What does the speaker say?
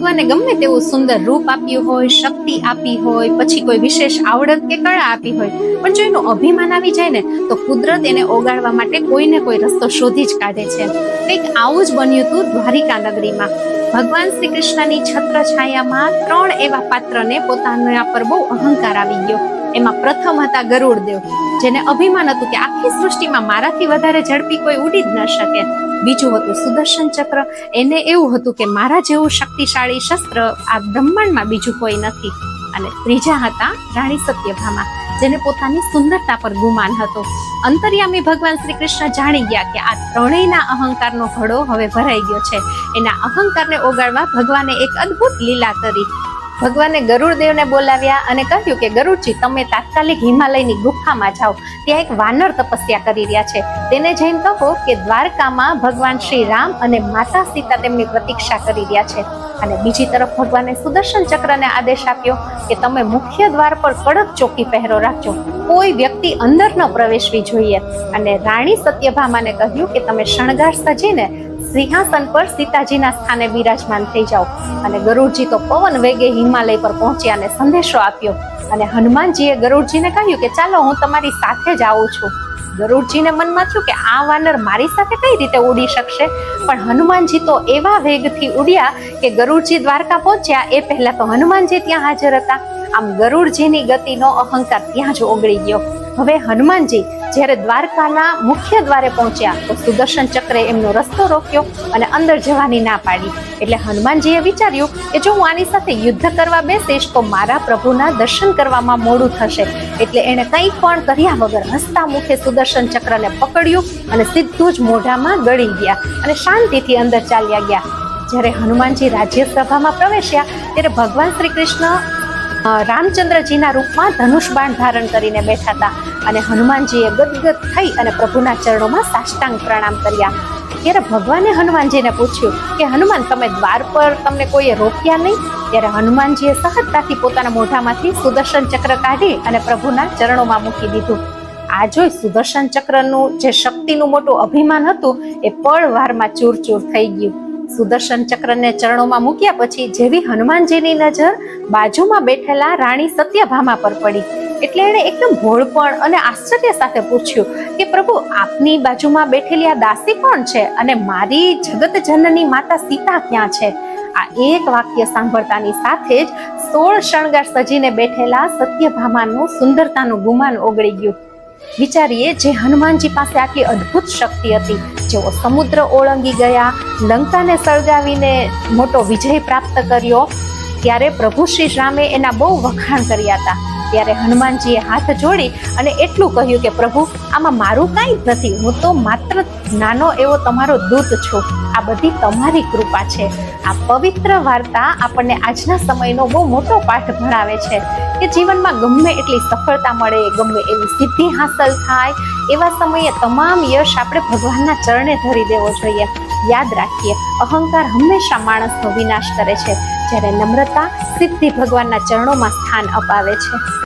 ભગવાને ગમે તેવું સુંદર રૂપ આપ્યું હોય, શક્તિ આપી હોય, પછી કોઈ વિશેષ આવડત કે કળા આપી હોય, પણ જો એનું અભિમાન આવી જાય ને તો કુદરત એને ઓગાળવા માટે કોઈ ને કોઈ રસ્તો શોધી જ કાઢે છે. કંઈક આવું જ બન્યું હતું દ્વારિકા નગરીમાં. ભગવાન શ્રી કૃષ્ણની છત્ર છાયામાં 3 એવા પાત્રને પોતાના પર બહુ અહંકાર આવી ગયો. એમાં પ્રથમ હતા ગરુડદેવ, જેને અભિમાન હતું કે આખી સૃષ્ટિમાં મારાથી વધારે ઝડપી કોઈ ઉડી જ ન શકે. બીજું હતું સુદર્શન ચક્ર, એને એવું હતું કે મારા જેવું શક્તિશાળી શસ્ત્ર આ બ્રહ્માંડમાં બીજું કોઈ નથી. અને ત્રીજા હતા રાણી સત્યભામા, જેને પોતાની સુંદરતા પર ગુમાન હતું. અંતર્યામી ભગવાન શ્રી કૃષ્ણ જાણી ગયા કે આ ત્રણેયના અહંકારનો ઘડો હવે ભરાઈ ગયો છે. એના અહંકારને ઓગાળવા ભગવાને એક અદ્ભુત લીલા કરી. ભગવાને ગરુડદેવને બોલાવ્યા અને કહ્યું કે ગરુડજી, તમે તાત્કાલિક હિમાલયની ગુફામાં જાઓ. ત્યાં એક વાનર તપસ્યા કરી રહ્યા છે. તેને જઈને કહો કે દ્વારકામાં ભગવાન શ્રી રામ અને માતા સીતા તેમની પ્રતીક્ષા કરી રહ્યા છે. અને બીજી તરફ ભગવાને સુદર્શન ચક્રને આદેશ આપ્યો કે તમે મુખ્ય દ્વાર પર કડક ચોકી પહેરો રાખજો, કોઈ વ્યક્તિ અંદર ન પ્રવેશવી જોઈએ. અને રાણી સત્યભામાને કહ્યું કે તમે શણગાર સજીને સિંહાસન પર સીતાજીના સ્થાને બિરાજમાન થઈ જાઓ. અને ગરુડજી તો પવન વેગે હિમાલય પર પહોંચ્યા અને સંદેશો આપ્યો. અને હનુમાનજીએ ગરુડજીને કહ્યું કે ચાલો હું તમારી સાથે જ આવું છું. ગરુડજીને મનમાં થયું કે આ વાનર મારી સાથે કઈ રીતે ઉડી શકશે, પણ હનુમાનજી તો એવા વેગથી ઉડ્યા કે ગરુડજી દ્વારકા પહોંચ્યા એ પહેલા તો હનુમાનજી ત્યાં હાજર હતા. આમ ગરુડજીની ગતિનો અહંકાર ત્યાં જ ઓગળી ગયો. હવે હનુમાનજી જ્યારે દ્વારકાના મુખ્ય દ્વારે પહોંચ્યા તો સુદર્શન ચક્રે એમનો રસ્તો રોક્યો અને અંદર જવાની ના પાડી. એટલે હનુમાનજીએ વિચાર્યું કે જો હું આની સાથે યુદ્ધ કરવા બેસીશ તો મારા પ્રભુના દર્શન કરવામાં મોડું થશે. એટલે એણે કંઈ પણ કર્યા વગર હસતા મુખે સુદર્શન ચક્રને પકડ્યું અને સીધું જ મોઢામાં ગળી ગયા અને શાંતિથી અંદર ચાલ્યા ગયા. જ્યારે હનુમાનજી રાજ્યસભામાં પ્રવેશ્યા ત્યારે ભગવાન શ્રી કૃષ્ણ રામચંદ્રજીના રૂપમાં ધનુષ બાણ ધારણ કરીને બેઠા હતા. અને હનુમાનજીએ ગદગદ થઈ અને પ્રભુના ચરણોમાં સાષ્ટાંગ પ્રણામ કર્યા. ત્યારે ભગવાને હનુમાનજીને પૂછ્યું કે હનુમાન, તમે દ્વાર પર તમને કોઈએ રોક્યા નહીં? ત્યારે હનુમાનજીએ સહજતાથી પોતાના મોઢામાંથી સુદર્શન ચક્ર કાઢી અને પ્રભુના ચરણોમાં મૂકી દીધું. આ જોઈ સુદર્શન ચક્રનું જે શક્તિનું મોટું અભિમાન હતું એ પળવારમાં ચૂરચૂર થઈ ગયું. સુદર્શન ચક્રને ચરણોમાં મૂક્યા પછી જેવી હનુમાનજીની નજર બાજુમાં બેઠેલા રાણી સત્યભામા પર પડી એટલે એણે એકદમ ભોળપણ અને આશ્ચર્ય સાથે પૂછ્યું કે પ્રભુ, આપની બાજુમાં બેઠેલી આ દાસી કોણ છે અને મારી જગત જનની માતા સીતા ક્યાં છે? આ એક વાક્ય સાંભળતાની સાથે જ 16 શણગાર સજીને બેઠેલા સત્યભામાનું સુંદરતાનું ગુમાન ઓગળી ગયું. વિચારીએ, જે હનુમાનજી પાસે આટલી અદ્ભુત શક્તિ હતી, જેઓ સમુદ્ર ઓળંગી ગયા, લંકાને સળગાવીને મોટો વિજય પ્રાપ્ત કર્યો, ત્યારે પ્રભુ શ્રી રામે એના બહુ વખાણ કર્યા હતા. ત્યારે હનુમાનજીએ હાથ જોડી અને એટલું કહ્યું કે પ્રભુ, આમાં મારું કાંઈ જ નથી, હું તો માત્ર નાનો એવો તમારો દૂત છું. આ બધી તમારી કૃપા છે. આ પવિત્ર વાર્તા આપણને આજના સમયનો બહુ મોટો પાઠ ભણાવે છે કે જીવનમાં ગમે એટલી સફળતા મળે, ગમે એવી સિદ્ધિ હાંસલ થાય, એવા સમયે તમામ યશ આપણે ભગવાનના ચરણે ધરી દેવો જોઈએ. યાદ રાખીએ, અહંકાર હંમેશા માણસનો વિનાશ કરે છે, જ્યારે નમ્રતા સિદ્ધિ ભગવાનના ચરણોમાં સ્થાન અપાવે છે.